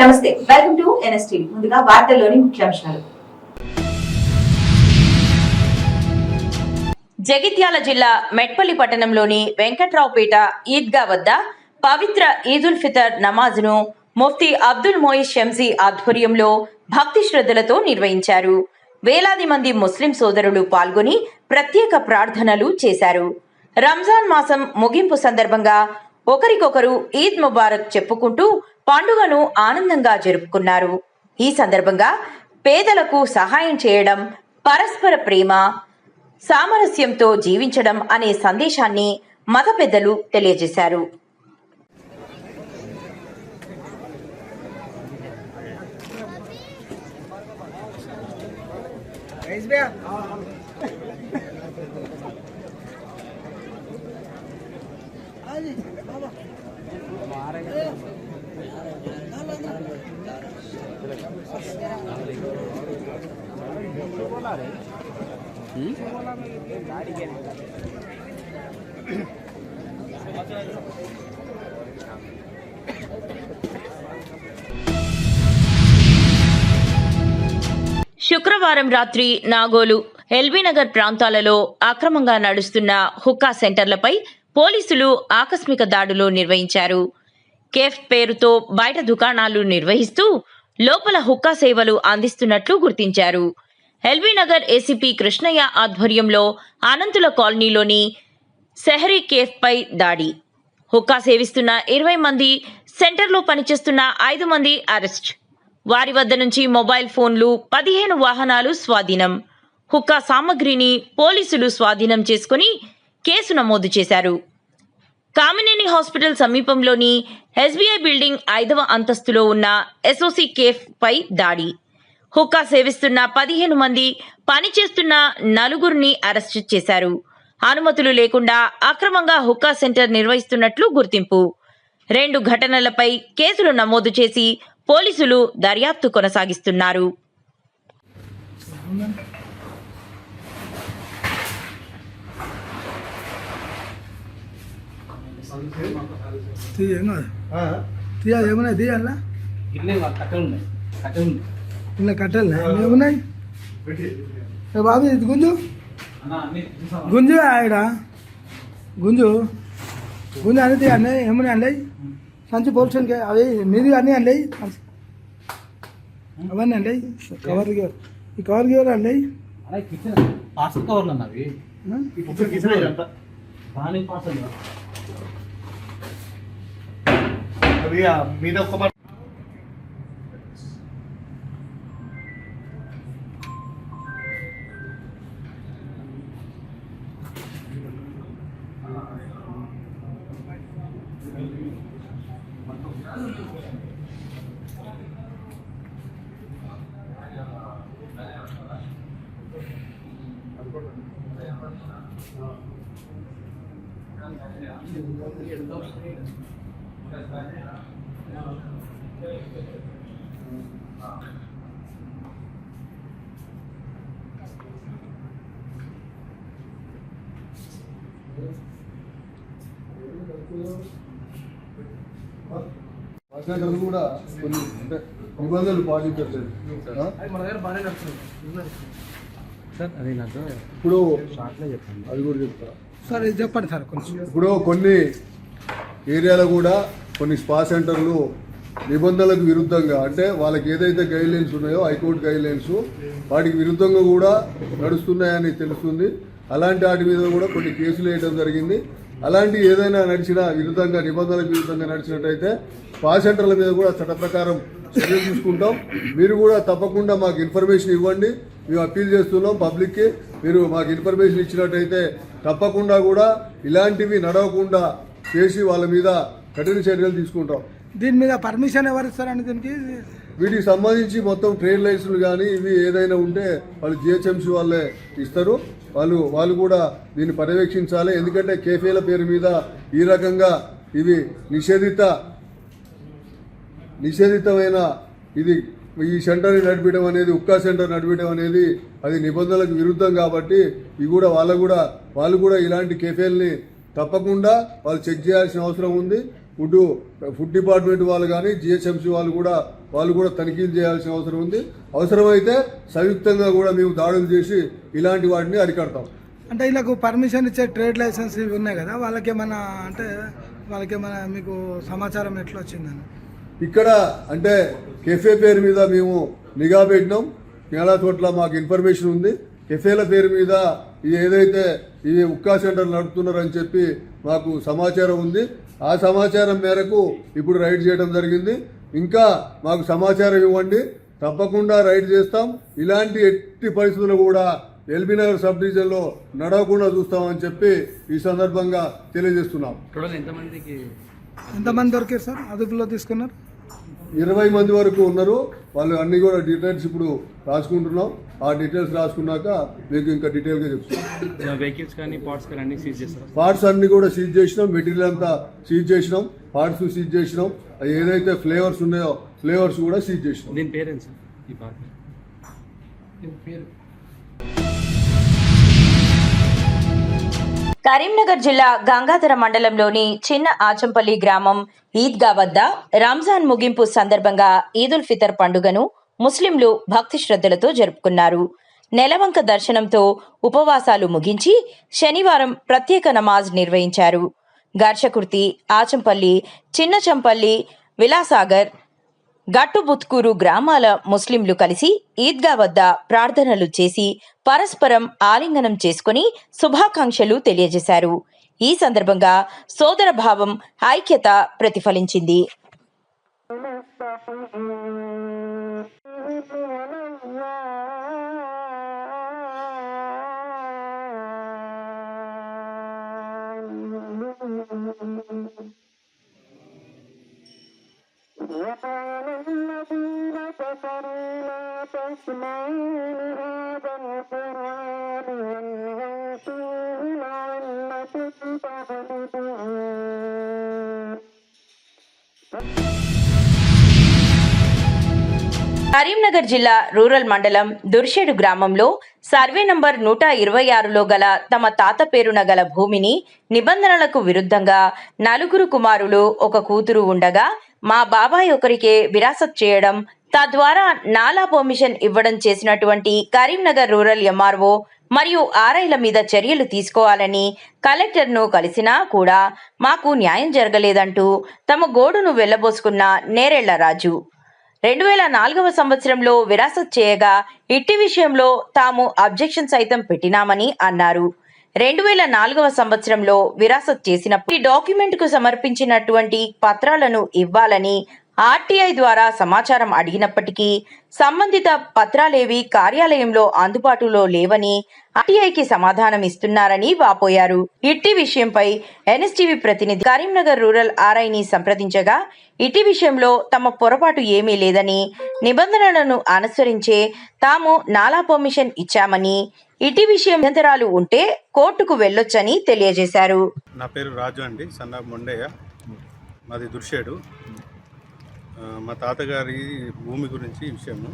నమస్తే, welcome to NSTV. ముందుగా వార్తల్లోని ముఖ్యాంశాలు. జగిత్యాల జిల్లా మెట్పల్లి పట్టణంలోని వెంకట్రావుపేట ఈద్గా వద్ద పవిత్ర ఈదుల్ ఫితర్ నమాజ్ను ముఫ్తీ అబ్దుల్ మోయిస్ షంసీ ఆధ్వర్యంలో భక్తి శ్రద్ధలతో నిర్వహించారు. వేలాది మంది ముస్లిం సోదరులు పాల్గొని ప్రత్యేక ప్రార్థనలు చేశారు. రంజాన్ మాసం ముగింపు సందర్భంగా ఒకరికొకరు ఈద్ ముబారక్ చెప్పుకుంటూ పండుగను ఆనందంగా జరుపుకున్నారు. ఈ సందర్భంగా పేదలకు సహాయం చేయడం, పరస్పర ప్రేమ, సామరస్యంతో జీవించడం అనే సందేశాన్ని మత పెద్దలు తెలియజేశారు. శుక్రవారం రాత్రి నాగోలు, ఎల్బీనగర్ ప్రాంతాలలో అక్రమంగా నడుస్తున్న హుక్కా సెంటర్లపై పోలీసులు ఆకస్మిక దాడులు నిర్వహించారు. కేఫ్ పేరుతో బయట దుకాణాలు నిర్వహిస్తూ లోపల హుక్కా సేవలు అందిస్తున్నట్లు గుర్తించారు. ఎల్బీనగర్ ఏసీపీ కృష్ణయ్య ఆధ్వర్యంలో అనంతుల కాలనీలోని సెహరీ కేఫ్ పై దాడి. హుక్కా సేవిస్తున్న 20 మంది, సెంటర్లో పనిచేస్తున్న 5 మంది అరెస్ట్. వారి వద్ద నుంచి మొబైల్ ఫోన్లు, 15 వాహనాలు స్వాధీనం. హుక్కా సామగ్రిని పోలీసులు స్వాధీనం చేసుకుని కేసు నమోదు చేశారు. కామినేని హాస్పిటల్ సమీపంలోని ఎస్బీఐ బిల్డింగ్ 5వ అంతస్తులో ఉన్న ఎస్ఓసి కేఫ్ పై దాడి. హుక్కా సేవిస్తున్న 15 మంది, పనిచేస్తున్న 4గురిని అరెస్టు చేశారు. అనుమతులు లేకుండా అక్రమంగా హుక్కా సెంటర్ నిర్వహిస్తున్నట్లు గుర్తింపు. 2 ఘటనలపై కేసులు నమోదు చేసి పోలీసులు దర్యాప్తు కొనసాగిస్తున్నారు. ఇలా కట్టాలి ఏమున్నాయి బాబు, ఇది గుంజు గుంజు ఆడ గుంజు గుంజు అనేది అన్నీ ఏమున్నాయి అండి సంచి పోల్చడానికి అవి మీది అన్నీ అండి అవన్నీ అండి కవర్ ఈ కవర్ గివర్ అండి పార్సల్ కవర్లు అన్నవి మీద ఒక్క కూడా కొన్ని నిబంధనలు పాటించట్లేదు. ఇప్పుడు అది కూడా చెప్తా సార్, ఇది చెప్పండి సార్ కొంచెం. ఇప్పుడు కొన్ని ఏరియాలో కూడా కొన్ని స్పా సెంటర్లు నిబంధనలకు విరుద్ధంగా, అంటే వాళ్ళకి ఏదైతే గైడ్ లైన్స్ ఉన్నాయో హైకోర్టు గైడ్ లైన్స్ వాటికి విరుద్ధంగా కూడా నడుస్తున్నాయని తెలుస్తుంది. అలాంటి వాటి మీద కూడా కొన్ని కేసులు వేయడం జరిగింది. అలాంటి ఏదైనా నడిచినా విరుద్ధంగా, నిబంధనలకు విరుద్ధంగా నడిచినట్టయితే స్పా సెంటర్ల మీద కూడా చట్ట ప్రకారం చర్యలు తీసుకుంటాం. మీరు కూడా తప్పకుండా మాకు ఇన్ఫర్మేషన్ ఇవ్వండి. మేము అప్పీల్ చేస్తున్నాం పబ్లిక్కి. మీరు మాకు ఇన్ఫర్మేషన్ ఇచ్చినట్టయితే తప్పకుండా కూడా ఇలాంటివి నడవకుండా చేసి వాళ్ళ మీద కఠిన చర్యలు తీసుకుంటాం. దీని మీద పర్మిషన్ ఎవరు ఇస్తారండి? దీనికి వీటికి సంబంధించి మొత్తం ట్రేడ్ లైసెన్సులు కానీ ఇవి ఏదైనా ఉంటే వాళ్ళు జిహెచ్ఎంసీ వాళ్ళే ఇస్తారు. వాళ్ళు కూడా దీన్ని పర్యవేక్షించాలి. ఎందుకంటే కేఫేల పేరు మీద ఈ రకంగా ఇవి నిషేధితమైన ఇది ఈ సెంటర్ నడిపించడం అనేది, ఉక్కా సెంటర్ నడిపించడం అనేది అది నిబంధనలకు విరుద్ధం. కాబట్టి ఇవి కూడా వాళ్ళు కూడా ఇలాంటి కేఫేల్ని తప్పకుండా వాళ్ళు చెక్ చేయాల్సిన అవసరం ఉంది. ఫుడ్ డిపార్ట్మెంట్ వాళ్ళు కానీ జిహెచ్ఎంసీ వాళ్ళు కూడా వాళ్ళు కూడా తనిఖీలు చేయాల్సిన అవసరం ఉంది. అవసరమైతే సంయుక్తంగా కూడా మేము దాడులు చేసి ఇలాంటి వాటిని అరికడతాం. అంటే వీళ్ళకు పర్మిషన్ ఇచ్చే ట్రేడ్ లైసెన్స్ ఇవి ఉన్నాయి కదా, వాళ్ళకేమన్నా అంటే వాళ్ళకేమన్నా మీకు సమాచారం ఎట్లా వచ్చిందని? ఇక్కడ అంటే కెఫే పేరు మీద మేము నిఘా పెట్టినాం. చాలా చోట్ల మాకు ఇన్ఫర్మేషన్ ఉంది. కెఫేల పేరు మీద ఏదైతే ఈ ఉక్కా సెంటర్ నడుపుతున్నారని చెప్పి మాకు సమాచారం ఉంది. ఆ సమాచారం మేరకు ఇప్పుడు రైడ్ చేయడం జరిగింది. ఇంకా మాకు సమాచారం ఇవ్వండి, తప్పకుండా రైడ్ చేస్తాం. ఇలాంటి ఎట్టి పరిస్థితులు కూడా ఎల్బీ నగర్ సబ్ డివిజన్లో నడవకుండా చూస్తామని చెప్పి ఈ సందర్భంగా తెలియజేస్తున్నాం. ఎంతమంది దొరికారు సార్ అదుపులో తీసుకున్నారు? 20 మంది వరకు ఉన్నారు. వాళ్ళు అన్ని కూడా డీటెయిల్స్ ఇప్పుడు రాసుకుంటున్నాం. ఆ డీటెయిల్స్ రాసుకున్నాక మీకు ఇంకా డీటెయిల్గా చెప్తాం. వెహికల్స్ కానీ పార్ట్స్ కానీ అన్ని సీజ్ చేస్తారు. పార్ట్స్ అన్ని కూడా సీజ్ చేసినాం, మెటీరియల్ అంతా సీజ్ చేసినాం, పార్ట్స్ సీజ్ చేసినాం. ఏదైతే ఫ్లేవర్స్ ఉన్నాయో ఫ్లేవర్స్ కూడా సీజ్ చేసినాం. దీని పేరెంట్స్ ఈ పార్ట్ పేరు కరీంనగర్ జిల్లా గంగాధర మండలంలోని చిన్న ఆచంపల్లి గ్రామం ఈద్గా వద్ద రంజాన్ ముగింపు సందర్భంగా ఈదుల్ ఫితర్ పండుగను ముస్లింలు భక్తి శ్రద్ధలతో జరుపుకున్నారు. నెలవంక దర్శనంతో ఉపవాసాలు ముగించి శనివారం ప్రత్యేక నమాజ్ నిర్వహించారు. గర్షకుర్తి, ఆచంపల్లి, చిన్నచంపల్లి, విలాసాగర్, గట్టుబుత్కూరు గ్రామాల ముస్లింలు కలిసి ఈద్గా వద్ద ప్రార్థనలు చేసి పరస్పరం ఆలింగనం చేసుకుని శుభాకాంక్షలు తెలియజేశారు. ఈ సందర్భంగా సోదర భావం, ఐక్యత ప్రతిఫలించింది. కరీంనగర్ జిల్లా రూరల్ మండలం దుర్షేడు గ్రామంలో సర్వే నంబర్ 126లో గల తమ తాత పేరున గల భూమిని నిబంధనలకు విరుద్ధంగా 4 కుమారులు, 1 కూతురు ఉండగా మా బాబాయ్ ఒకరికే విరాసత్ చేయడం, తద్వారా నాలా పర్మిషన్ ఇవ్వడం చేసినటువంటి కరీంనగర్ రూరల్ ఎంఆర్ఓ మరియు ఆర్ఐల మీద చర్యలు తీసుకోవాలని కలెక్టర్ను కలిసినా కూడా మాకు న్యాయం జరగలేదంటూ తమ గోడును వెళ్లబోసుకున్న నేరెళ్ల రాజు 2004వ సంవత్సరంలో విరాసత్ చేయగా ఇట్టి విషయంలో తాము అబ్జెక్షన్ సైతం పెట్టినామని అన్నారు. 2004వ సంవత్సరంలో విరాసత్ చేసినప్పుడు ఈ డాక్యుమెంట్కు సమర్పించినటువంటి పత్రాలను ఇవ్వాలని ఆర్టీఐ ద్వారా సమాచారం అడిగినప్పటికీ సంబంధిత పత్రాలేవి కార్యాలయంలో అందుబాటులో లేవని ఆర్టీఐకి సమాధానం ఇస్తున్నారని వాపోయారు. ఇట్టి విషయంపై ఎన్ఎస్టీవీ ప్రతినిధి కరీంనగర్ రూరల్ ఆర్ఐని సంప్రదించగా ఇటీ విషయంలో తమ పొరపాటు ఏమీ లేదని, నిబంధనలను అనుసరించే తాము నాలా పర్మిషన్ ఇచ్చామని, ఇటీ విషయం అభ్యంతరాలు ఉంటే కోర్టుకు వెళ్లొచ్చని తెలియజేశారు. నా పేరు రాజు అండి, సన్నా మొండయ్య, మాది దుర్షేడు. మా తాతగారి భూమి గురించి ఈ విషయము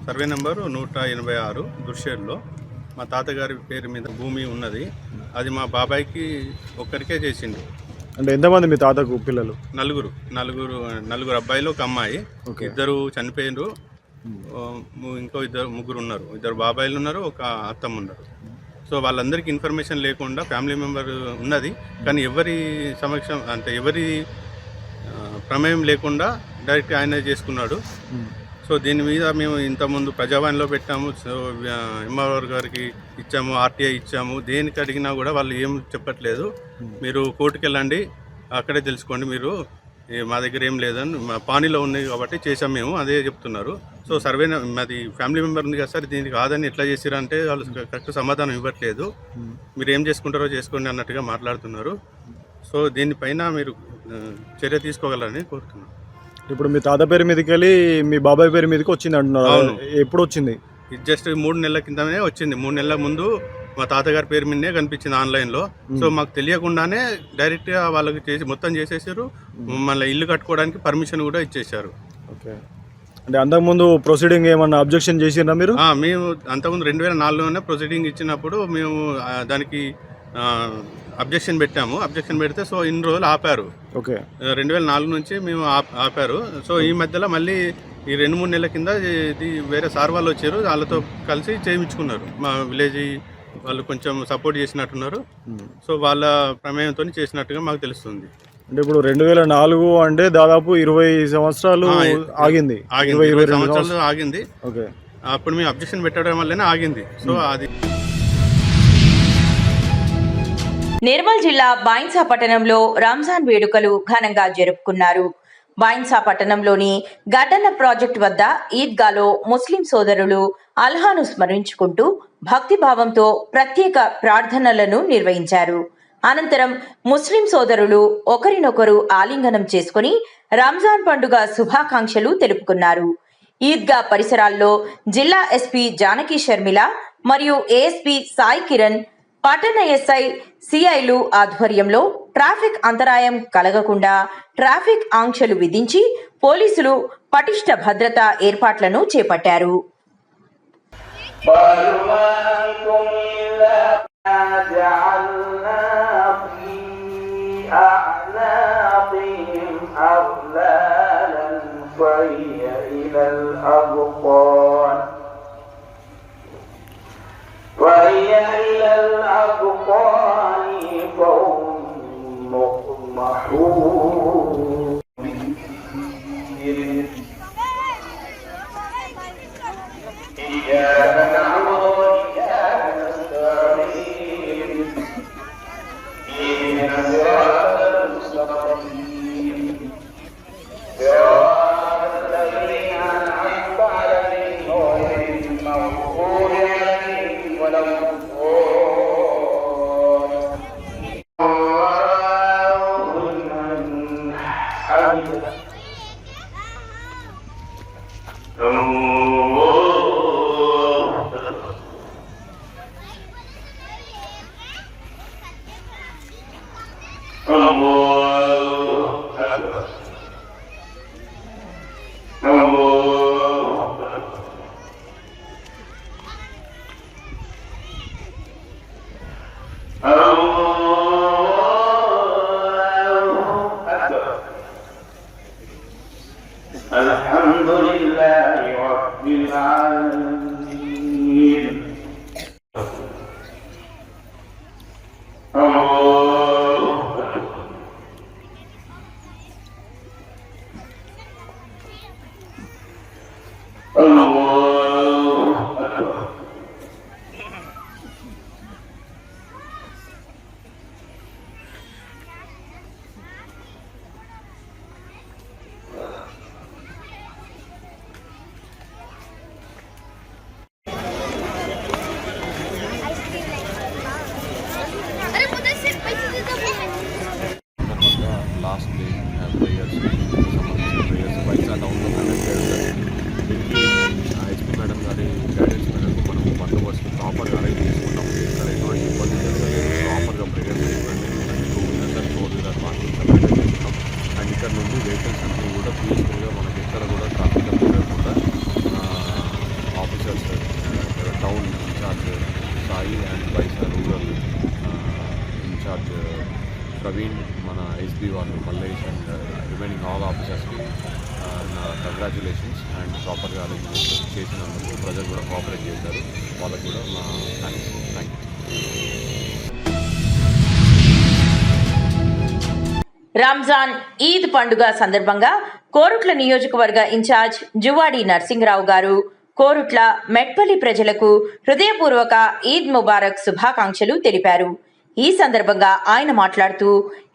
సర్వే నెంబరు 186 దుర్షేడులో మా తాతగారి పేరు మీద భూమి ఉన్నది. అది మా బాబాయ్కి ఒక్కరికే చేసిండు. అంటే ఎంతమంది మీ తాతకు పిల్లలు? నలుగురు అబ్బాయిలు, ఒక అమ్మాయి. 2 చనిపోయినరు, ఇంకో ముగ్గురు ఉన్నారు. 2 బాబాయిలు ఉన్నారు, ఒక అత్తమ్మ ఉన్నారు. సో వాళ్ళందరికీ ఇన్ఫర్మేషన్ లేకుండా ఫ్యామిలీ మెంబర్ ఉన్నది, కానీ ఎవరి సమక్షం అంటే ఎవరి ప్రమేయం లేకుండా డైరెక్ట్ ఆయన చేసుకున్నాడు. సో దీని మీద మేము ఇంతకుముందు ప్రజావాణిలో పెట్టాము, సో ఎంఆర్ఓ గారికి ఇచ్చాము, ఆర్టీఐ ఇచ్చాము. దేనికి అడిగినా కూడా వాళ్ళు ఏం చెప్పట్లేదు. మీరు కోర్టుకు వెళ్ళండి, అక్కడే తెలుసుకోండి, మీరు మా దగ్గర ఏం లేదని మా పానీలో ఉన్నాయి కాబట్టి చేసాం మేము, అదే చెప్తున్నారు. సో సర్వే మాది ఫ్యామిలీ మెంబర్ ఉంది కదా సార్, దీనికి కాదని ఎట్లా చేసిరంటే వాళ్ళు కరెక్ట్ సమాధానం ఇవ్వట్లేదు. మీరు ఏం చేసుకుంటారో చేసుకోండి అన్నట్టుగా మాట్లాడుతున్నారు. సో దీనిపైన మీరు చర్య తీసుకోగలరని కోరుతున్నాను. ఇప్పుడు మీ తాత పేరు మీదకి వెళ్ళి మీ బాబాయ్ పేరు మీదకి వచ్చింది అంటున్నారు. ఎప్పుడు వచ్చింది? ఇది జస్ట్ 3 నెలల కిందనే వచ్చింది. 3 నెలల ముందు మా తాతగారి పేరు మీదనే కనిపించింది ఆన్లైన్లో. సో మాకు తెలియకుండానే డైరెక్ట్గా వాళ్ళకి చేసి మొత్తం చేసేసారు. మళ్ళీ ఇల్లు కట్టుకోవడానికి పర్మిషన్ కూడా ఇచ్చేసారు. ఓకే, అంటే అంతకుముందు ప్రొసీడింగ్ ఏమన్నా అబ్జెక్షన్ చేసినా మీరు? మేము అంతకుముందు 2004లోనే ప్రొసీడింగ్ ఇచ్చినప్పుడు మేము దానికి అబ్జెక్షన్ పెట్టాము. అబ్జెక్షన్ పెడితే సో ఇన్ని రోజులు ఆపారు. ఓకే. 2004 నుంచి మేము ఆపారు. సో ఈ మధ్యలో మళ్ళీ ఈ 2-3 నెలల కింద ఇది వేరే సార్ వాళ్ళు వచ్చారు, వాళ్ళతో కలిసి చేయించుకున్నారు. మా విలేజ్ వాళ్ళు కొంచెం సపోర్ట్ చేసినట్టున్నారు. సో వాళ్ళ ప్రమేయంతో చేసినట్టుగా మాకు తెలుస్తుంది. అంటే ఇప్పుడు 2004 అంటే దాదాపు 20 సంవత్సరాలు ఆగింది. 20 సంవత్సరాలు ఆగింది. ఓకే. అప్పుడు మేము అబ్జెక్షన్ పెట్టడం వల్లనే ఆగింది. సో అది నిర్మల్ జిల్లా బైన్సా పట్టణంలో రంజాన్ వేడుకలు ఘనంగా జరుపుకున్నారు. బైన్సా పట్టణంలోని గడ్డన్న ప్రాజెక్టు వద్ద ఈద్గాలో ముస్లిం సోదరులు అల్లాను స్మరించుకుంటూ భక్తిభావంతో ప్రత్యేక ప్రార్థనలను నిర్వహించారు. అనంతరం ముస్లిం సోదరులు ఒకరినొకరు ఆలింగనం చేసుకుని రంజాన్ పండుగ శుభాకాంక్షలు తెలుపుకున్నారు. ఈద్గా పరిసరాల్లో జిల్లా ఎస్పీ జానకి షర్మిల మరియు ఏఎస్పీ సాయి కిరణ్, పట్టణ ఎస్ఐ సిఐలు ఆధ్వర్యంలో ట్రాఫిక్ అంతరాయం కలగకుండా ట్రాఫిక్ ఆంక్షలు విధించి పోలీసులు పటిష్ట భద్రతా ఏర్పాట్లను చేపట్టారు. وهي إلى الأذقان فهم مقمحون. إياك نعبد وإياك نستعين اهدنا الصراط المستقيم صراط الذين أنعمت عليهم غير المغضوب عليهم ولا الحمد لله رب العالمين. లాస్ట్ డే ప్రేయర్స్ సంబంధించిన ప్రేయర్స్ బైన్సా టౌన్లో కండక్ట్ చేస్తారు. దీనికి ఎస్పీ మేడం గారి గైడెన్స్ మేరకు మనం బందోబస్తు ప్రాపర్గా అరేంజ్ చేసుకున్నాం. ఇక్కడ ఎటువంటి ఇబ్బంది జరగలేదు. ప్రాపర్గా ప్రేయర్స్ ఇవ్వండి. 2 wheelers and 4 wheeler parkings arrange చేసుకున్నాం. అండ్ ఇక్కడ నుండి వెహికల్స్ అన్నీ కూడా పీస్ఫుల్గా మనకి ఎక్కడ కూడా ట్రాఫిక్ జరగకుండా officers town incharge Sai and Bhainsa rural incharge Praveen, మన ఎస్బీ వాళ్ళు, మల్లేష్ అండ్ రిమైనింగ్ ఆల్ ఆఫీసర్స్కి నా కంగ్రాచులేషన్స్. అండ్ ప్రాపర్గా అరేంజ్మెంట్ చేసినందుకు ప్రజలు కూడా కోఆపరేట్ చేశారు. వాళ్ళకు కూడా నా thanks. Thank you. Ramzan Eid పండుగ సందర్భంగా కోరుట్ల నియోజకవర్గ ఇన్ఛార్జ్ జువాడి నర్సింగరావు గారు కోరుట్ల మెట్పల్లి ప్రజలకు హృదయపూర్వక ఈద్ ముబారక్ శుభాకాంక్షలు తెలిపారు. ఈ సందర్భంగా ఆయన మాట్లాడుతూ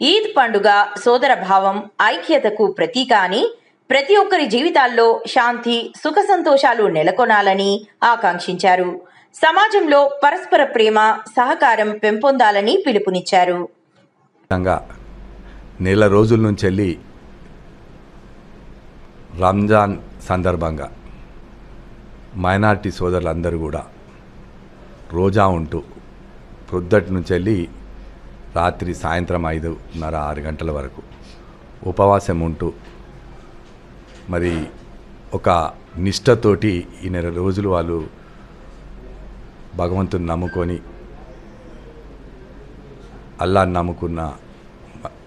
ఈద్ పండుగ సోదర భావం, ఐక్యతకు ప్రతీక అని, ప్రతి ఒక్కరి జీవితాల్లో శాంతి, సుఖ సంతోషాలు నెలకొనాలని ఆకాంక్షించారు. సమాజంలో పరస్పర ప్రేమ, సహకారం పెంపొందాలని పిలుపునిచ్చారు. నెల రోజుల నుంచి వెళ్ళి రంజాన్ సందర్భంగా మైనారిటీ సోదరులందరూ కూడా రోజా ఉంటూ పొద్దుటి నుంచి వెళ్ళి రాత్రి సాయంత్రం 5:30, 6 గంటల వరకు ఉపవాసం ఉంటూ మరి ఒక నిష్టతోటి ఈ నెల రోజులు వాళ్ళు భగవంతుని నమ్ముకొని అల్లాహ్ని నమ్ముకున్న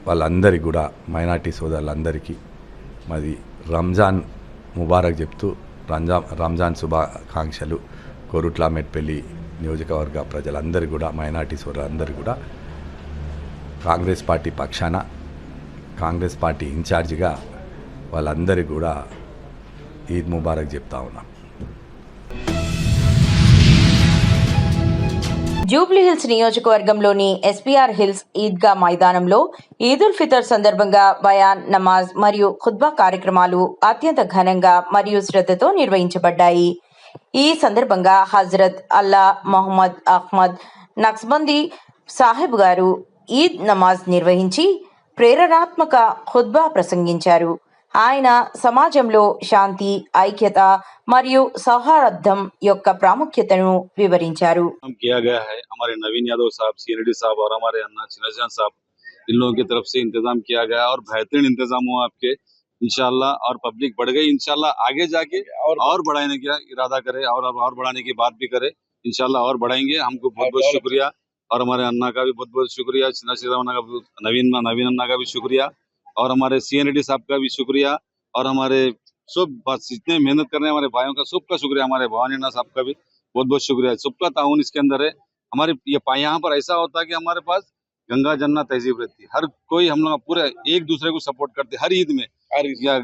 వాళ్ళందరికీ కూడా మైనార్టీ సోదరులందరికీ మాది రంజాన్ ముబారక్ చెప్తూ రంజాన్ శుభాకాంక్షలు. కోరుట్ల మెట్పల్లి నియోజకవర్గ ప్రజలందరూ కూడా మైనార్టీ సోదరులందరూ కూడా కాంగ్రెస్ పార్టీ పక్షాన కాంగ్రెస్ పార్టీ ఇన్ఛార్జిగా వాళ్ళందరికీ కూడా ఈద్ ముబారక్ చెప్తా ఉన్నాం. జూబ్లీహిల్స్ నియోజకవర్గంలోని ఎస్పీఆర్ హిల్స్ ఈద్గా మైదానంలో ఈదుల్ ఫితర్ సందర్భంగా బయాన్, నమాజ్ మరియు ఖుత్బా కార్యక్రమాలు అత్యంత ఘనంగా మరియు శ్రద్ధతో నిర్వహించబడ్డాయి. ఈ సందర్భంగా హజరత్ అల్లా మొహమ్మద్ అహ్మద్ నక్స్బందీ సాహెబ్ గారు ఈద్ నమాజ్ నిర్వహించి ప్రేరణాత్మక ఖుత్బా ప్రసంగించారు. ఆయన సమాజంలో శాంతి, ఐక్యత మరియు సౌహార్దం యొక్క ప్రాముఖ్యతను వివరించారు. किया गया है हमारे नवीन यादव साहब, सीएनडी साहब और हमारे अन्ना चिनजान साहब, इन लोगों की तरफ से इंतजाम किया गया और बेहतरीन इंतजाम हुआ आपके इंशाल्लाह. और पब्लिक बढ़ गई इंशाल्लाह, आगे जाके और बढ़ाने का इरादा करे और बढ़ाने की बात भी करे इंशाल्लाह, और बढ़ाएंगे. हमको बहुत बहुत शुक्रिया और हमारे अन्ना का भी बहुत बहुत शुक्रिया, नवीन अन्ना का भी शुक्रिया और हमारे सीएनडी साहब का भी शुक्रिया और हमारे सब जितने मेहनत करने हमारे भाइयों का सबका शुक्रिया. हमारे भवानीना साहब का भी बहुत बहुत शुक्रिया. सबका ताउन इसके अंदर है. हमारे यहाँ पर ऐसा होता है कि हमारे पास गंगा जन्ना तहजीब रहती है. हर कोई हम लोग पूरे एक दूसरे को सपोर्ट करते हर ईद में. या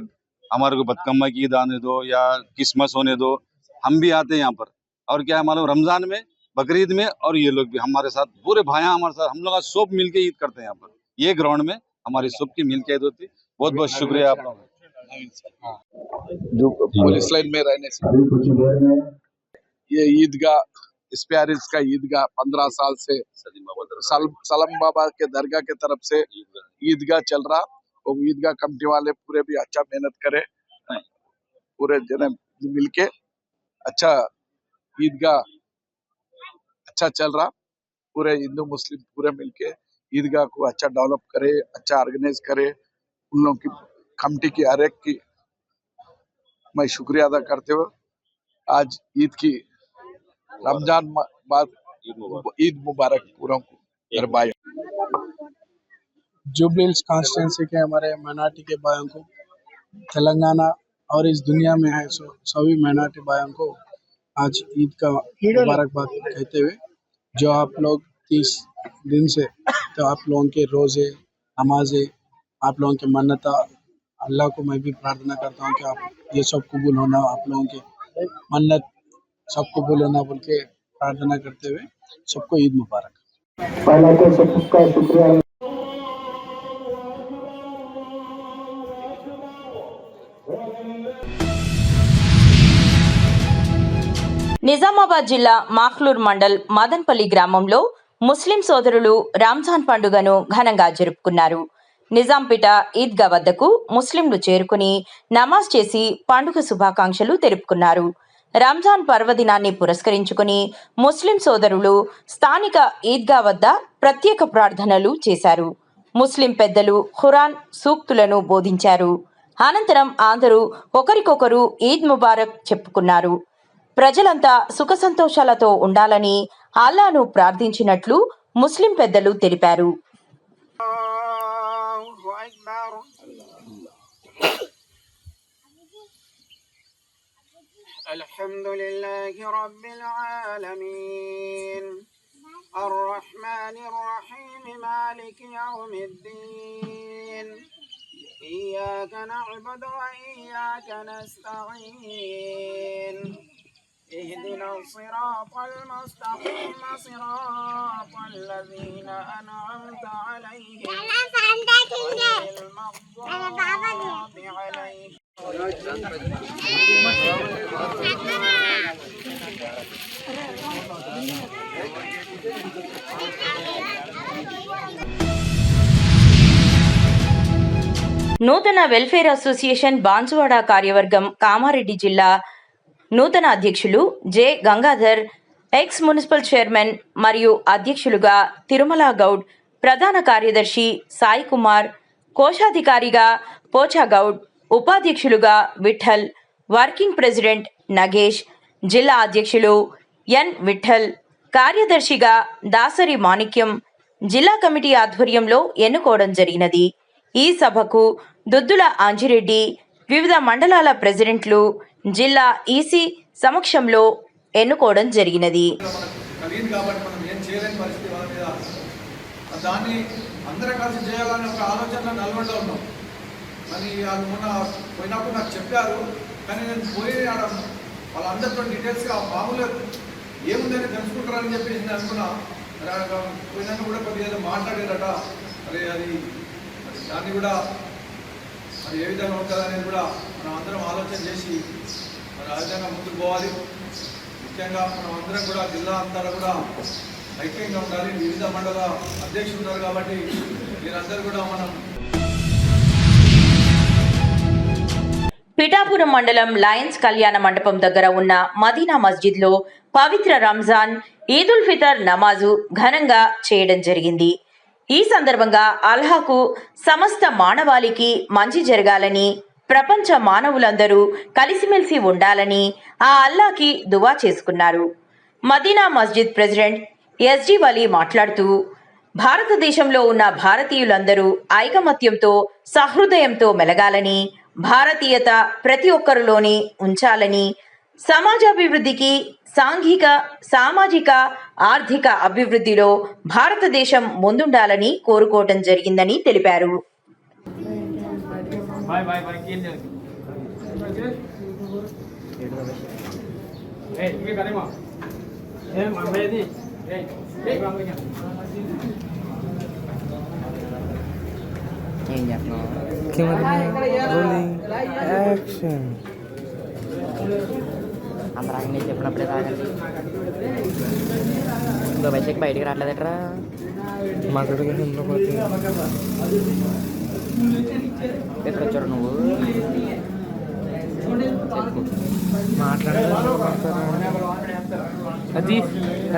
हमारे को बदकम्मा की ईद आने दो या क्रिसमस होने दो, हम भी आते हैं यहाँ पर. और क्या है मालूम, रमजान में, बकरीद में, और ये लोग भी हमारे साथ पूरे भाई हमारे साथ, हम लोग सब मिल के ईद करते हैं यहाँ पर. ये ग्राउंड में हमारी सबकी मिल के ईद होती. बहुत बहुत शुक्रिया आप लोगों का. जो पुलिस लाइन में रहने से ये ईदगाह एसपीआर का ईदगाह 15 साल से सलीम बाबा के दरगाह के तरफ से ईदगाह चल रहा. और ईदगाह कमेटी वाले पूरे भी अच्छा मेहनत करे, पूरे जने मिलके अच्छा ईदगाह अच्छा चल रहा. पूरे हिंदू मुस्लिम पूरे मिलके ईदगाह को अच्छा डेवलप करे, अच्छा ऑर्गेनाइज करे. उन लोगों की कमेटी की हर एक की मैं शुक्रिया अदा करते हुए आज ईद की रमजान बाद ईद मुबारक पूरा को मेरे भाई जुबली कॉन्स्टिट्यूंसी के हमारे माइनॉरिटी के भाइयों को, तेलंगाना और इस दुनिया में है सभी माइनॉरिटी भाइयों को आज ईद का मुबारकबाद कहते हुए, जो आप लोग 30 दिन से तो आप लोगों के रोज़े, नमाज़े, आप लोगों के मन्नता, अल्लाह को मैं भी प्रार्थना करता हूँ कि आप ये सब कबूल होना, आप लोगों के मन्नत सब कबूल होना बोल के प्रार्थना करते हुए सबको ईद मुबारक. पहला तो सबका शुक्रिया. నిజామాబాద్ జిల్లా మాఖ్లూర్ మండల్ మదన్పల్లి గ్రామంలో ముస్లిం సోదరులు రంజాన్ పండుగను ఘనంగా జరుపుకున్నారు. నిజాంపేట ఈద్గా వద్దకు ముస్లింలు చేరుకుని నమాజ్ చేసి పండుగ శుభాకాంక్షలు తెలుపుకున్నారు. రంజాన్ పర్వదినాన్ని పురస్కరించుకుని ముస్లిం సోదరులు స్థానిక ఈద్గా వద్ద ప్రత్యేక ప్రార్థనలు చేశారు. ముస్లిం పెద్దలు ఖురాన్ సూక్తులను బోధించారు. అనంతరం అందరూ ఒకరికొకరు ఈద్ ముబారక్ చెప్పుకున్నారు. ప్రజలంతా సుఖ సంతోషాలతో ఉండాలని అల్లాను ప్రార్థించినట్లు ముస్లిం పెద్దలు తెలిపారు. అల్హమ్దులిల్లాహి రబ్బిల్ ఆలమీన్ అర్రహ్మానిర్ రహీమ్ మాలికి యౌమిద్దీన్ ఇయ్యాక నఅబుదు వ ఇయ్యాక నస్తഈన్ اهدنا الصراط المستقيم صراط الذين أنعمت عليهم غير المغضوب عليهم. నూతన వెల్ఫేర్ అసోసియేషన్ బాన్సువాడ కార్యవర్గం కామారెడ్డి జిల్లా నూతన అధ్యక్షులు J Gangadhar, X municipal chairman మరియు అధ్యక్షులుగా తిరుమల గౌడ్, ప్రధాన కార్యదర్శి సాయి కుమార్, కోశాధికారిగా పోచా గౌడ్, ఉపాధ్యక్షులుగా విఠల్, వర్కింగ్ ప్రెసిడెంట్ నగేష్, జిల్లా అధ్యక్షులు ఎన్ విఠల్, కార్యదర్శిగా దాసరి మాణిక్యం, జిల్లా కమిటీ ఆధ్వర్యంలో ఎన్నుకోవడం జరిగినది. ఈ సభకు దుద్దుల ఆంజిరెడ్డి, వివిధ మండలాల ప్రెసిడెంట్లు, జిల్లా ఈసీ సమక్షంలో ఎన్నుకోవడం జరిగినది. కాబట్టి మనం ఏం చేయలేని పరిస్థితి వాళ్ళ మీద, దాన్ని అందరూ కలిసి చేయాలని ఒక ఆలోచన నల్గొండలో ఉన్నాం. అని వాళ్ళు మొన్న పోయినప్పుడు నాకు చెప్పారు, కానీ నేను పోయి వాళ్ళందరితో డీటెయిల్స్గా మామూలుగా ఏముందని తెలుసుకుంటారని చెప్పేసి నేను అనుకున్నా. పోయినాక కూడా కొద్దిగా ఏదో మాట్లాడారట, మరి అది దాన్ని కూడా మరి ఏ విధంగా ఉంటుందనేది కూడా మనం అందరం ఆలోచన చేసి మరి ఆ విధంగా ముందుకు పోవాలి. ముఖ్యంగా మనం అందరం కూడా జిల్లా అంతా కూడా ఐక్యంగా ఉండాలి. వివిధ మండల అధ్యక్షులు ఉన్నారు కాబట్టి మీరందరూ కూడా మనం పిఠాపురం మండలం లయన్స్ కళ్యాణ మండపం దగ్గర ఉన్న మదీనా మస్జిద్లో పవిత్ర రంజాన్ ఈదుల్ ఫితర్ నమాజు ఘనంగా చేయడం జరిగింది. ఈ సందర్భంగా అల్లాహకు సమస్త మానవాళికి మంచి జరగాలని, ప్రపంచ మానవులందరూ కలిసిమెలిసి ఉండాలని ఆ అల్లాకి దువా చేసుకున్నారు. మదీనా మస్జిద్ ప్రెసిడెంట్ ఎస్జి వలీ మాట్లాడుతూ, భారతదేశంలో ఉన్న భారతీయులందరూ ఐకమత్యంతో సహృదయంతో మెలగాలని, భారతీయత ప్రతి ఒక్కరిలోని ఉంచాలని, సమాజాభివృద్ధికి, సాంఘిక, సామాజిక, ఆర్థిక అభివృద్ధిలో భారతదేశం ముందుండాలని కోరుకోవటం జరిగిందని తెలిపారు. అందరాన్ని చెప్పినప్పుడే తాగండి. ఇంకో బయటకి బయటికి రావట్లేదట్రా ఎక్కడ వచ్చాడు నువ్వు?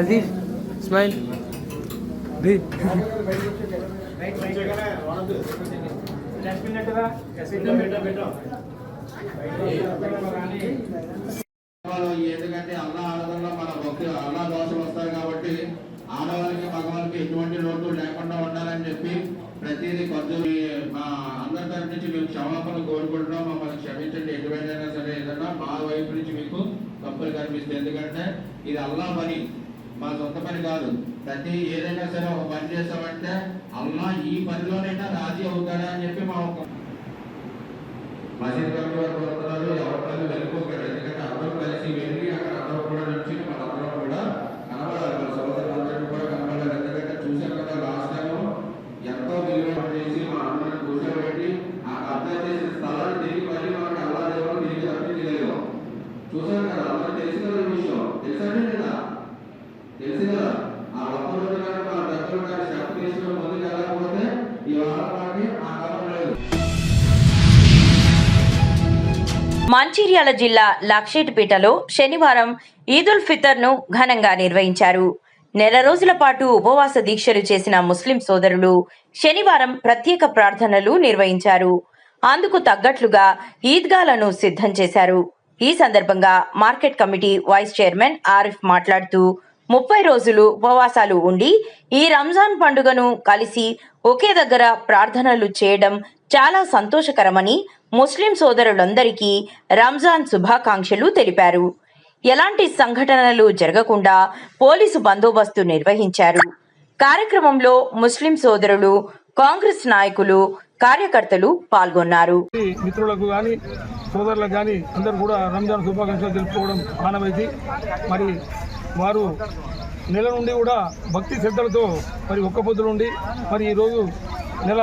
అది స్మైల్ ఎందుకంటే అల్లా ఆరాధనలో మన భక్తి అల్లా దోషలు వస్తాయి కాబట్టి ఆడవాళ్ళకి మగవాళ్ళకి ఎటువంటి లోటు లేకుండా ఉండాలని చెప్పి ప్రతిదీ కొంచెం మా అందరి తరఫు నుంచి మేము క్షమాపణ కోరుకుంటున్నాం. మమ్మల్ని క్షమించండి. ఎటువైనా సరే ఏదన్నా మా వైపు నుంచి మీకు తప్పులు కనిపిస్తుంది. ఎందుకంటే ఇది అల్లా పని, మా సొంత పని కాదు. ప్రతి ఏదైనా సరే ఒక పని చేస్తామంటే అల్లా ఈ పనిలోనైనా రాజీ అవుతాడా అని చెప్పి మా ఒక మసీద్ కమిటీ వారు కోరుతున్నారు. ఎవరు వెళ్ళిపోకండి. ఎందుకంటే అందరూ కలిసి వెళ్ళి అక్కడ అందరూ కూడా నుంచి మనందరం కూడా కనబడాలి. మన సోదరులందరూ కూడా కనబడాలి. ఎందుకంటే చూశారు కదా, లాస్ట్ టైం ఎంతో విలువ చేసి మా అందరిని కూర్చోబెట్టి ఆ కబ్జా చేసిన స్థలాన్ని తిరిగి మళ్ళీ మనకి అల్లా దేవుడు తిరిగి తప్పించలేదు. చూశారు కదా, అందరూ తెలిసి కదా ఈ విషయం. తెలుసండి కదా, తెలిసి కదా. ఆ ఒక్క రోజు కానీ మన దగ్గర కానీ స్టెప్ తీసుకుని ముందుకు వెళ్ళకపోతే ఈ వారానికి ఆ కాలం లేదు. మంచిర్యాల జిల్లా లక్షేట్పేటలో శనివారం ఈదుల్ ఫితర్ను ఘనంగా నిర్వహించారు. నెల రోజుల పాటు ఉపవాస దీక్షలు చేసిన ముస్లిం సోదరులు శనివారం ప్రత్యేక ప్రార్థనలు నిర్వహించారు. అందుకు తగ్గట్లుగా ఈద్గాలను సిద్ధం చేశారు. ఈ సందర్భంగా market committee vice chairman Arif మాట్లాడుతూ, 30 రోజులు ఉపవాసాలు ఉండి ఈ రంజాన్ పండుగను కలిసి ఒకే దగ్గర ప్రార్థనలు చేయడం చాలా సంతోషకరమని ముస్లిం సోదరులందరికీ రంజాన్ శుభాకాంక్షలు తెలిపారు. ఎలాంటి సంఘటనలు జరగకుండా పోలీసు బందోబస్తు నిర్వహించారు. కార్యక్రమంలో ముస్లిం సోదరులు, కాంగ్రెస్ నాయకులు, కార్యకర్తలు పాల్గొన్నారు. మిత్రులకు కానీ సోదరులకు కానీ అందరూ కూడా రంజాన్ శుభాకాంక్షలు తెలుపుకోవడం ఆనవాయితీ. మరి వారు నెల నుండి కూడా భక్తి శ్రద్ధలతో మరి ఒక్క పొద్దులు ఉండి మరి ఈరోజు నెల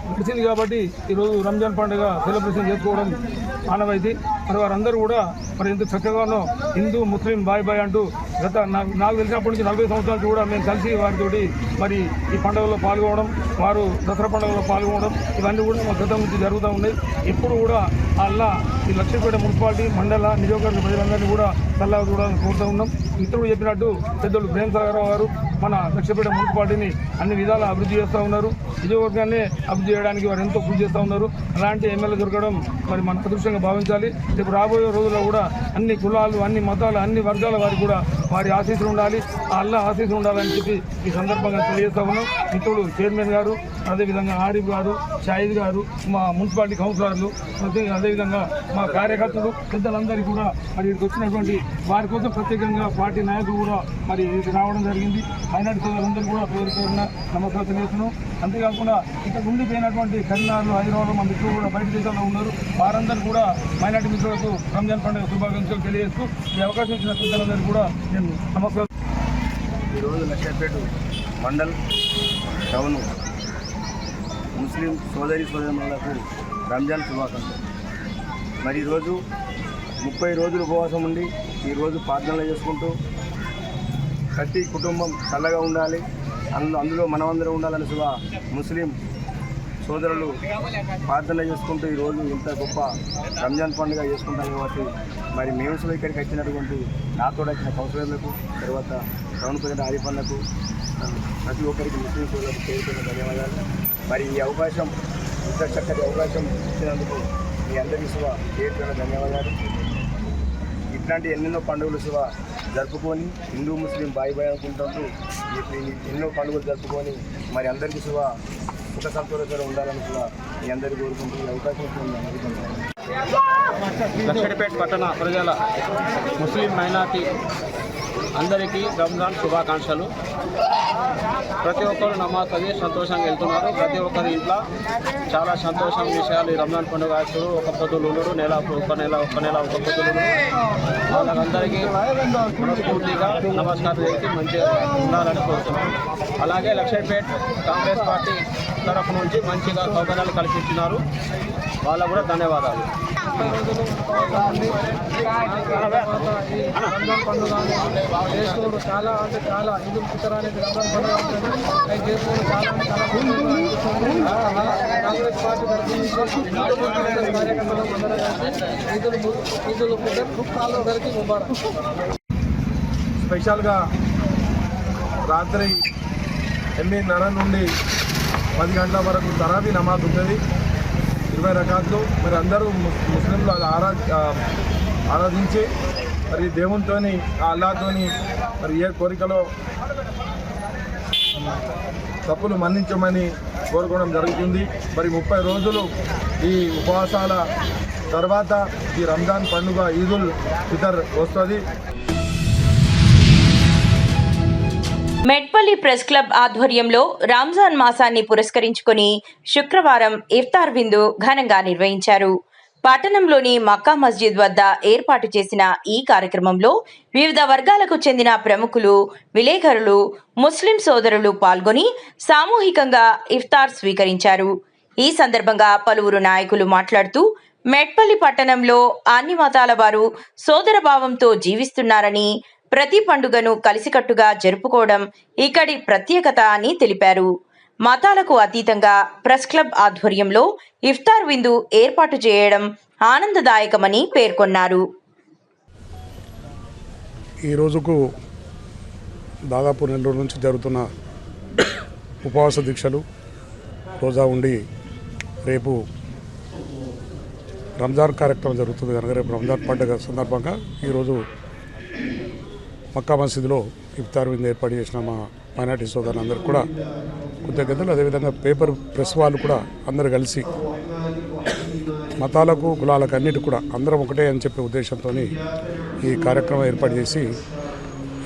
గడిచింది కాబట్టి ఈరోజు రంజాన్ పండుగ సెలబ్రేషన్ చేసుకోవడం ఆనవాయితీ. మరి వారందరూ కూడా మరి ఎంత చక్కగానో హిందూ ముస్లిం బాయ్ బాయ్ అంటూ నాకు తెలిసినప్పటి నుంచి 40 సంవత్సరాల నుంచి కూడా మేము కలిసి వారితోటి మరి ఈ పండుగలో పాల్గొనడం, వారు దసరా పండుగలో పాల్గొనడం ఇవన్నీ కూడా మా గతం నుంచి జరుగుతూ ఉన్నాయి. ఎప్పుడు కూడా అల్లా ఈ లక్ష్మీపేట మున్సిపాలిటీ మండల నియోజకవర్గ ప్రజలందరినీ కూడా చల్లగా చూడాలని కోరుతూ ఉన్నాం. మిత్రుడు చెప్పినట్టు పెద్దలు ప్రేమ్ సాగర్ గారు మన లక్ష్మీపేట మున్సిపాలిటీని అన్ని విధాలా అభివృద్ధి చేస్తూ ఉన్నారు. నియోజకవర్గాన్ని అభివృద్ధి చేయడానికి వారు ఎంతో కృషి చేస్తూ ఉన్నారు. అలాంటి ఎమ్మెల్యే దొరకడం మరి మన అదృష్టంగా భావించాలి. రేపు రాబోయే రోజుల్లో కూడా అన్ని కులాలు, అన్ని మతాలు, అన్ని వర్గాల వారికి కూడా వారి ఆశీస్సులు ఉండాలి, ఆ అల్లా ఆశీస్సులు ఉండాలని చెప్పి ఈ సందర్భంగా తెలియజేస్తా ఉన్నాం. మిత్రుడు చైర్మన్ గారు, అదేవిధంగా ఆరిఫ్ గారు, షాహిద్ గారు, మా మున్సిపాలిటీ కౌన్సిలర్లు, అదేవిధంగా మా కార్యకర్తలు, పెద్దలందరికీ కూడా మరి ఇక్కడికి వచ్చినటువంటి వారి కోసం ప్రత్యేకంగా పార్టీ నాయకులు కూడా మరి ఇది రావడం జరిగింది. మైనార్టీ సోదరులందరూ కూడా పేరు పేరున నమస్కారం తెలియజేస్తున్నాం. అంతేకాకుండా ఇక్కడ ఉండిపోయినటువంటి కరీంనగర్లో, హైదరాబాద్లో మా మిత్రులు కూడా బయట దేశాల్లో ఉన్నారు. వారందరూ కూడా మైనార్టీ మిత్రులకు రంజాన్ పండుగ శుభాకాంక్షలు తెలియజేస్తూ ఈ అవకాశం ఇచ్చిన పెద్దలందరూ కూడా నేను నమస్కారం. ఈరోజు లక్ష్మీపేట మండల్ టౌన్ ముస్లిం సోదరులకు రంజాన్ శుభాకాంక్షలు. మరి ఈరోజు 30 రోజులు ఉపవాసం ఉండి ఈరోజు ప్రార్థనలు చేసుకుంటూ ప్రతి కుటుంబం చల్లగా ఉండాలి, అందులో మనమందరం ఉండాలని ముస్లిం సోదరులు ప్రార్థన చేసుకుంటూ ఈరోజు ఇంత గొప్ప రంజాన్ పండుగ చేసుకుంటాం. కాబట్టి మరి మేము ఇక్కడికి వచ్చినటువంటి నాతో వచ్చిన కౌన్సిలర్లకు, తర్వాత టౌన్ ప్రజల ఆరిఫన్లకు, ప్రతి ఒక్కరికి ముస్లిం సోదరులకు పేరుకున్న ధన్యవాదాలు. మరి ఈ అవకాశం, ఇంత చక్కటి అవకాశం ఇచ్చినందుకు మీ అందరికీ పేరుకున్న ధన్యవాదాలు. ఇట్లాంటి ఎన్నెన్నో పండుగలు జరుపుకొని హిందూ ముస్లిం బాయ్ అనుకుంటూ ఎన్నో పండుగలు జరుపుకొని మరి అందరికీ సుఖ సంతోషంగా ఉండాలని మీ అందరికీ కోరుకుంటూ ఈ అవకాశం లక్ష్మీపేట పట్టణ ప్రజల ముస్లిం మైనార్టీ అందరికీ రంజాన్ శుభాకాంక్షలు. ప్రతి ఒక్కరు నమాజ్ చదివి సంతోషంగా వెళ్తున్నారు. ప్రతి ఒక్కరి ఇంట్లో చాలా సంతోషం విషయాలు. ఈ రంజాన్ పండుగ వచ్చారు, ఒక పొద్దులు ఉండరు, ఒక నెల ఒక పొద్దులు వాళ్ళందరికీ మనస్ఫూర్తిగా నమస్కారం చేసి మంచిగా ఉండాలని కోరుతున్నాం. అలాగే లక్ష్మీపేట కాంగ్రెస్ పార్టీ తరఫు నుంచి మంచిగా సౌకర్యాలు కల్పించినారు, వాళ్ళకు కూడా ధన్యవాదాలు. రంజాన్ పండుగ చేసుకోవడం చాలా అంటే చాలా ఈద్ ఉల్ ఫితర్ అనేది రంజాన్ పండుగ ఉంటుంది. అది చేసుకోవడం చాలా అంటే చాలా కాంగ్రెస్ పార్టీ తరఫు నుంచి కార్యకర్తలు అందరూ కలిసి ఈద్ ఉల్ ఫితర్ అందరికీ ముబారక్. స్పెషల్గా రాత్రి 8:30 నుండి 10 గంటల వరకు తరావీ నమాజ్ ఉంటుంది, 20 రకాలు. మరి అందరూ ముస్లింలు అది ఆరాధించి మరి దేవునితోని, ఆ అల్లాతోని మరి ఏ కోరికలో తప్పులు మన్నించమని కోరుకోవడం జరుగుతుంది. మరి 30 రోజులు ఈ ఉపవాసాల తర్వాత ఈ రంజాన్ పండుగ ఈద్ ఉల్ ఫితర్ వస్తుంది. మెట్పల్లి ప్రెస్ క్లబ్ ఆధ్వర్యంలో రంజాన్ మాసాన్ని పురస్కరించుకుని శుక్రవారం ఇఫ్తార్ విందు ఘనంగా నిర్వహించారు. పట్టణంలోని మక్కా మస్జిద్ వద్ద ఏర్పాటు చేసిన ఈ కార్యక్రమంలో వివిధ వర్గాలకు చెందిన ప్రముఖులు, విలేకరులు, ముస్లిం సోదరులు పాల్గొని సామూహికంగా ఇఫ్తార్ స్వీకరించారు. ఈ సందర్భంగా పలువురు నాయకులు మాట్లాడుతూ మెట్పల్లి పట్టణంలో అన్ని మతాల వారు సోదరభావంతో జీవిస్తున్నారని, ప్రతి పండుగను కలిసికట్టుగా జరుపుకోవడం ఇక్కడి ప్రత్యేకత అని తెలిపారు. మతాలకు అతీతంగా ప్రెస్ క్లబ్ ఆధ్వర్యంలో ఇఫ్తార్ విందు ఏర్పాటు చేయడం ఆనందదాయకమని పేర్కొన్నారు. ఈ రోజుకు దాదాపు 2 రోజుల నుంచి జరుగుతున్న ఉపవాస దీక్షలు రోజా ఉండి రేపు రంజాన్ కార్యక్రమం జరుగుతుంది కనుక రేపు రంజాన్ పండుగ సందర్భంగా ఈరోజు మక్కా మసీదులో ఇఫ్తార్ విందు ఏర్పాటు చేసిన మా మైనార్టీ సోదరులందరికీ కూడా కృతజ్ఞతలు. అదేవిధంగా పేపర్ ప్రెస్ వాళ్ళు కూడా అందరూ కలిసి మతాలకు, కులాలకు అన్నిటి కూడా అందరం ఒకటే అని చెప్పే ఉద్దేశంతో ఈ కార్యక్రమం ఏర్పాటు చేసి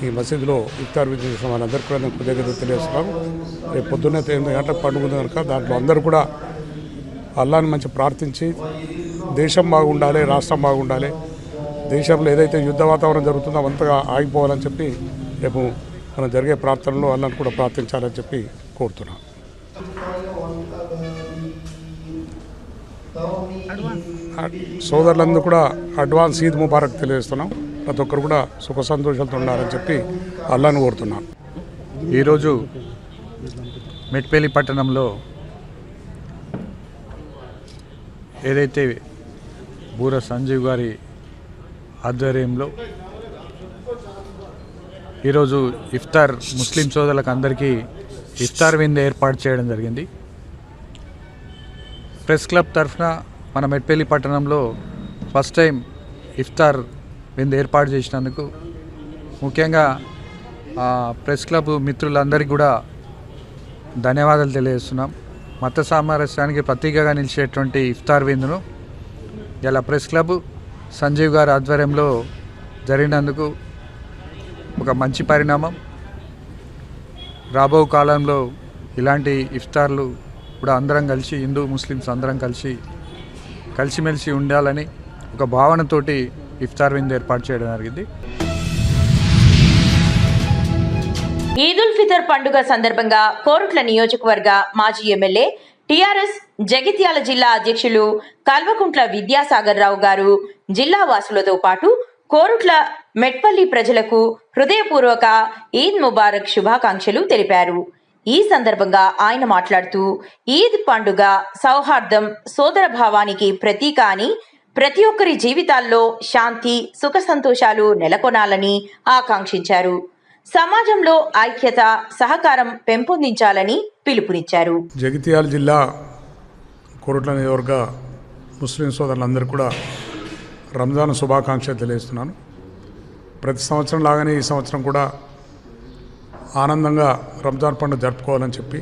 ఈ మసీదులో ఇఫ్తార్ విందు చేసిన వాళ్ళందరికీ కూడా నేను కృతజ్ఞతలు తెలియజేస్తున్నాను. రేపు పొద్దున్నే 8 గంటలకు పండుగ ఉంది కనుక దాంట్లో అందరూ కూడా అల్లాని మంచి ప్రార్థించి దేశం బాగుండాలి, రాష్ట్రం బాగుండాలి, దేశంలో ఏదైతే యుద్ధ వాతావరణం జరుగుతుందో అవంతగా ఆగిపోవాలని చెప్పి రేపు మనం జరిగే ప్రార్థనలో అల్లాని కూడా ప్రార్థించాలని చెప్పి కోరుతున్నాను. సోదరులందరూ కూడా అడ్వాన్స్ ఈద్ ముబారక్ తెలియజేస్తున్నాం. ప్రతి ఒక్కరు కూడా సుఖ సంతోషాలతో ఉండాలని చెప్పి అల్లాని కోరుతున్నాను. ఈరోజు మెట్పల్లి పట్టణంలో ఏదైతే బూర సంజీవ్ గారి ఆధ్వర్యంలో ఈరోజు ఇఫ్తార్ ముస్లిం సోదరులకు అందరికీ ఇఫ్తార్ విందు ఏర్పాటు చేయడం జరిగింది. ప్రెస్ క్లబ్ తరఫున మన మెట్పల్లి పట్టణంలో ఫస్ట్ టైం ఇఫ్తార్ విందు ఏర్పాటు చేసినందుకు ముఖ్యంగా ప్రెస్ క్లబ్ మిత్రులందరికీ కూడా ధన్యవాదాలు తెలియజేస్తున్నాం. మత సామరస్యానికి ప్రతీకగా నిలిచేటువంటి ఇఫ్తార్ విందును ఇలా ప్రెస్ క్లబ్ సంజీవ్ గారి ఆధ్వర్యంలో జరిగినందుకు ఒక మంచి పరిణామం. రాబో కాలంలో ఇలాంటి ఇఫ్తార్లు కూడా అందరం కలిసి హిందూ ముస్లిమ్స్ అందరం కలిసిమెలిసి ఉండాలని ఒక భావనతోటి ఇఫ్తార్ విందు ఏర్పాటు చేయడం జరిగింది. ఈద్ ఉల్ ఫితర్ పండుగ సందర్భంగా కోరుట్ల నియోజకవర్గ మాజీ ఎమ్మెల్యే టీఆర్ఎస్ జగిత్యాల జిల్లా అధ్యక్షులు కల్వకుంట్ల విద్యాసాగర్ రావు గారు జిల్లా వాసులతో పాటు కోరుట్ల మెట్పల్లి ప్రజలకు హృదయపూర్వక ఈద్ ముబారక్ శుభాకాంక్షలు తెలిపారు. ఈ సందర్భంగా ఆయన మాట్లాడుతూ ఈద్ పండుగ సౌహార్దం సోదర భావానికి ప్రతీక అని ప్రతి ఒక్కరి జీవితాల్లో శాంతి సుఖ సంతోషాలు నెలకొనాలని ఆకాంక్షించారు. సమాజంలో ఐక్యత సహకారం పెంపొందించాలని పిలుపునిచ్చారు. జగిత్యాల జిల్లా కోరుట్ల నియోజకవర్గ ముస్లిం సోదరులందరూ కూడా రంజాన్ శుభాకాంక్షలు తెలియజేస్తున్నాను. ప్రతి సంవత్సరం లాగానే ఈ సంవత్సరం కూడా ఆనందంగా రంజాన్ పండుగ జరుపుకోవాలని చెప్పి